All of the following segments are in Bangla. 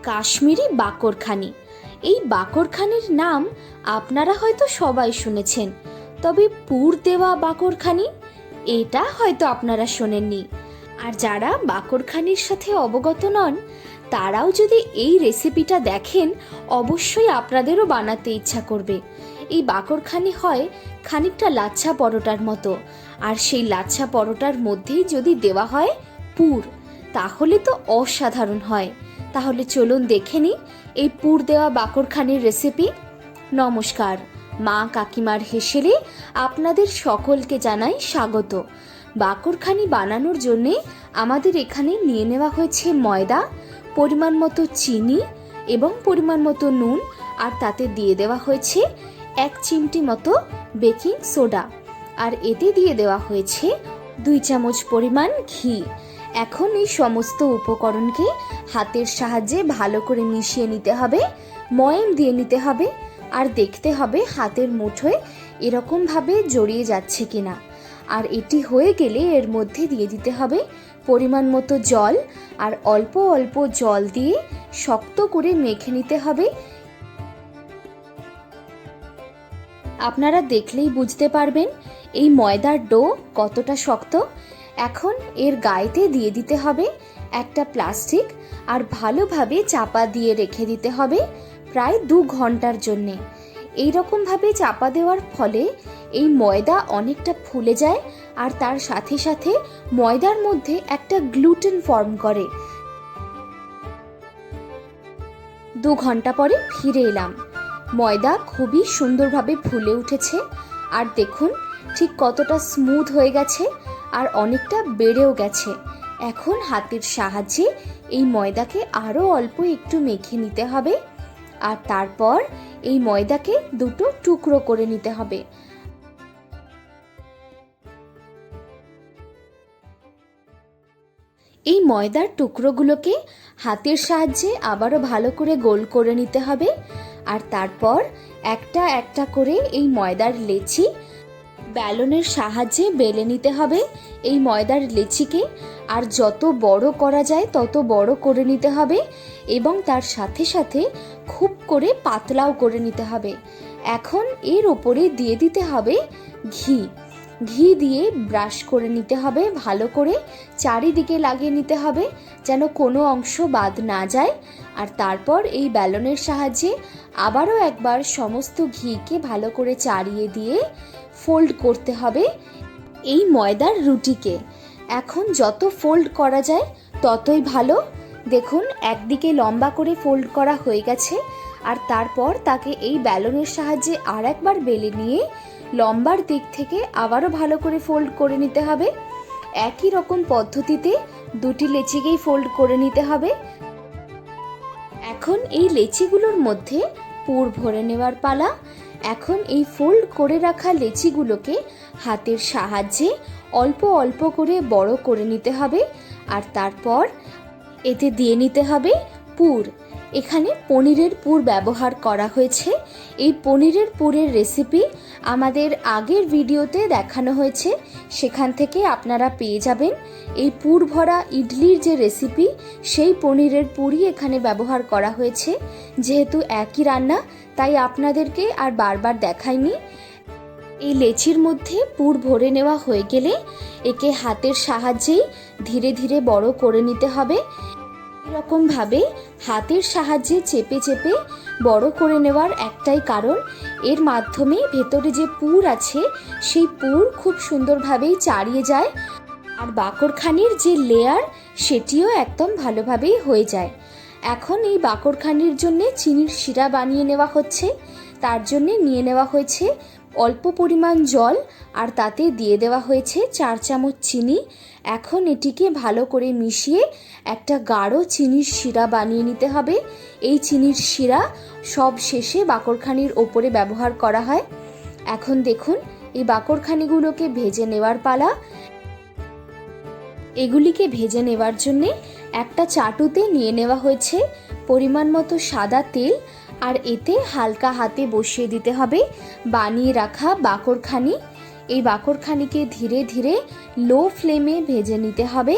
কাশ্মীরি বাকরখানি। এই বাকরখানির নাম আপনারা হয়তো সবাই শুনেছেন, তবে পুর দেওয়া বাকরখানি এটা হয়তো আপনারা শোনেননি। আর যারা বাকরখানির সাথে অবগত নন তারাও যদি এই রেসিপিটা দেখেন অবশ্যই আপনাদেরও বানাতে ইচ্ছা করবে। এই বাকরখানি হয় খানিকটা লাচ্ছা পরোটার মতো, আর সেই লাচ্ছা পরোটার মধ্যেই যদি দেওয়া হয় পুর তাহলে তো অসাধারণ হয়। তাহলে চলুন দেখে নিই এই পুর দেওয়া বাকরখানির রেসিপি। নমস্কার, মা কাকিমার হেসেলে আপনাদের সকলকে জানাই স্বাগত। বাকরখানি বানানোর জন্যে আমাদের এখানে নিয়ে নেওয়া হয়েছে ময়দা, পরিমাণ মতো চিনি এবং পরিমাণ মতো নুন, আর তাতে দিয়ে দেওয়া হয়েছে 1 চিমটি মতো বেকিং সোডা, আর এতে দিয়ে দেওয়া হয়েছে 2 চামচ পরিমাণ ঘি। এখন এই সমস্ত উপকরণকে হাতের সাহায্যে ভালো করে মিশিয়ে নিতে হবে, ময়াম দিয়ে নিতে হবে, আর দেখতে হবে হাতের মুঠোয় এরকমভাবে জড়িয়ে যাচ্ছে কিনা। আর এটি হয়ে গেলে এর মধ্যে দিয়ে দিতে হবে পরিমাণ মতো জল, আর অল্প অল্প জল দিয়ে শক্ত করে মেখে নিতে হবে। আপনারা দেখলেই বুঝতে পারবেন এই ময়দার ডো কতটা শক্ত। এখন এর গায়েতে দিয়ে দিতে হবে একটা প্লাস্টিক, আর ভালোভাবে চাপা দিয়ে রেখে দিতে হবে প্রায় 2 ঘন্টার জন্যে। এইরকমভাবে চাপা দেওয়ার ফলে এই ময়দা অনেকটা ফুলে যায়, আর তার সাথে সাথে ময়দার মধ্যে একটা গ্লুটেন ফর্ম করে। 2 ঘন্টা পরে ফিরে এলাম। ময়দা খুবই সুন্দরভাবে ফুলে উঠেছে, আর দেখুন ঠিক কতটা স্মুথ হয়ে গেছে, আর অনেকটা বেড়েও গেছে। এখন হাতের সাহায্যে এই ময়দাকে আরও অল্প একটু মেখে নিতে হবে, আর তারপর এই ময়দাকে 2টো টুকরো করে নিতে হবে। এই ময়দার টুকরোগুলোকে হাতের সাহায্যে আবারও ভালো করে গোল করে নিতে হবে, আর তারপর একটা একটা করে এই ময়দার লেচি বেলনের সাহায্যে বেলে নিতে হবে এই ময়দার লেচিকে। আর যত বড় করা যায় তত বড় করে নিতে হবে, এবং তার সাথে সাথে খুব করে পাতলাও করে নিতে হবে। এখন এর ওপরে দিয়ে দিতে হবে ঘি। ঘি দিয়ে ব্রাশ করে নিতে হবে ভালো করে, চারিদিকে লাগিয়ে নিতে হবে যেন কোনো অংশ বাদ না যায়। আর তারপর এই বেলনের সাহায্যে আবারও একবার সমস্ত ঘিকে ভালো করে চাড়িয়ে দিয়ে ফোল্ড করতে হবে এই ময়দার রুটিকে। এখন যত ফোল্ড করা যায় ততই ভালো। দেখুন একদিকে লম্বা করে ফোল্ড করা হয়ে গেছে, আর তারপর তাকে এই বেলনের সাহায্যে আর একবার বেলে নিয়ে লম্বার দিক থেকে আবারও ভালো করে ফোল্ড করে নিতে হবে। একই রকম পদ্ধতিতে 2টি লেচিকেই ফোল্ড করে নিতে হবে। এখন এই লেচিগুলোর মধ্যে পুর ভরে নেওয়ার পালা। এখন এই ফোল্ড করে রাখা লেচিগুলোকে হাতের সাহায্যে অল্প অল্প করে বড় করে নিতে হবে, আর তারপর এতে দিয়ে নিতে হবে পুর। এখানে পনিরের পুর ব্যবহার করা হয়েছে। এই পনিরের পুরের রেসিপি আমাদের আগের ভিডিওতে দেখানো হয়েছে, সেখান থেকে আপনারা পেয়ে যাবেন। এই পুর ভরা ইডলির যে রেসিপি সেই পনিরের পুরই এখানে ব্যবহার করা হয়েছে। যেহেতু একই রান্না তাই আপনাদেরকে আর বারবার দেখাইনি। এই লেচির মধ্যে পুর ভরে নেওয়া হয়ে গেলে একে হাতের সাহায্যেই ধীরে ধীরে বড় করে নিতে হবে। এরকমভাবে হাতের সাহায্যে চেপে চেপে বড় করে নেওয়ার একটাই কারণ, এর মাধ্যমে ভেতরে যে পুর আছে সেই পুর খুব সুন্দরভাবেই চাড়িয়ে যায়, আর বাকরখানির যে লেয়ার সেটিও একদম ভালোভাবেই হয়ে যায়। এখন এই বাকরখানির জন্য চিনির শিরা বানিয়ে নেওয়া হচ্ছে। তার জন্য নিয়ে নেওয়া হয়েছে অল্প পরিমাণ জল, আর তাতে দিয়ে দেওয়া হয়েছে 4 চামচ চিনি। এখন এটিকে ভালো করে মিশিয়ে একটা গাঢ় চিনির শিরা বানিয়ে নিতে হবে। এই চিনির শিরা সব শেষে বাকরখানির ওপরে ব্যবহার করা হয়। এখন দেখুন এই বাকরখানিগুলোকে ভেজে নেওয়ার পালা। এগুলিকে ভেজে নেওয়ার জন্যে একটা চাটুতে নিয়ে নেওয়া হয়েছে পরিমাণ মতো সাদা তেল, আর এতে হালকা হাতে বসিয়ে দিতে হবে বানিয়ে রাখা বাকরখানি। এই বাকরখানিকে ধীরে ধীরে লো ফ্লেমে ভেজে নিতে হবে।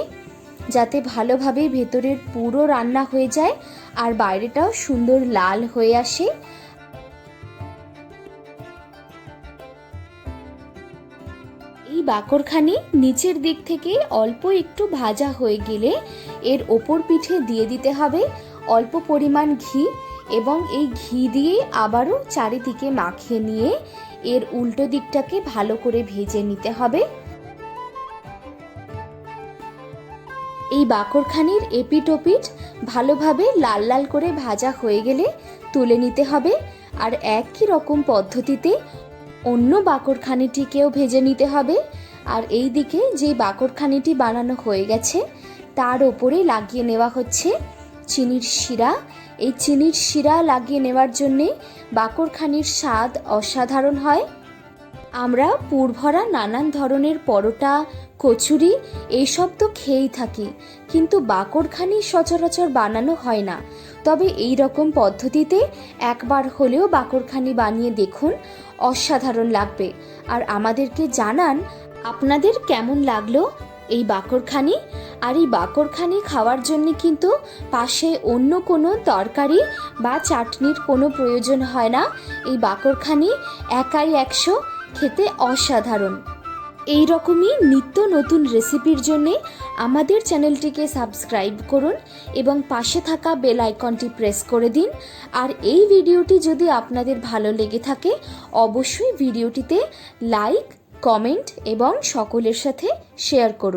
যাতে ভালোভাবে ভেতরের পুরো রান্না হয়ে যায় আর বাইরেটাও সুন্দর লাল হয়ে আসে। এই বাকরখানি নিচের দিক থেকে অল্প একটু ভাজা হয়ে গেলে এর ওপর পিঠে দিয়ে দিতে হবে অল্প পরিমাণ ঘি, এবং এই ঘি দিয়ে আবারও চারিদিকে মাখিয়ে নিয়ে এর উল্টো দিকটাকে ভালো করে ভেজে নিতে হবে। এই বাকরখানির এপিট ওপিট ভালোভাবে লাল লাল করে ভাজা হয়ে গেলে তুলে নিতে হবে। আর একই রকম পদ্ধতিতে অন্য বাকরখানিটিকেও ভেজে নিতে হবে। আর এই দিকে যে বাকরখানিটি বানানো হয়ে গেছে তার ওপরে লাগিয়ে নেওয়া হচ্ছে চিনির শিরা। এই চিনির শিরা লাগিয়ে নেওয়ার জন্যে বাকরখানির স্বাদ অসাধারণ হয়। আমরা পুরভরা নানান ধরনের পরোটা, কচুরি এইসব তো খেয়েই থাকি, কিন্তু বাকরখানি সচরাচর বানানো হয় না। তবে এই রকম পদ্ধতিতে একবার হলেও বাকরখানি বানিয়ে দেখুন, অসাধারণ লাগবে। আর আমাদেরকে জানান আপনাদের কেমন লাগলো এই বাকরখানি। আর এই বাকরখানি খাওয়ার জন্য কিন্তু পাশে অন্য কোনো তরকারি বা চাটনির কোনো প্রয়োজন হয় না। এই বাকরখানি একাই 100, খেতে অসাধারণ। এই রকমই নিত্য নতুন রেসিপির জন্যে আমাদের চ্যানেলটিকে সাবস্ক্রাইব করুন এবং পাশে থাকা বেল আইকনটি প্রেস করে দিন। আর এই ভিডিওটি যদি আপনাদের ভালো লেগে থাকে অবশ্যই ভিডিওটিতে লাইক, কমেন্ট এবং সকলের সাথে শেয়ার করুন।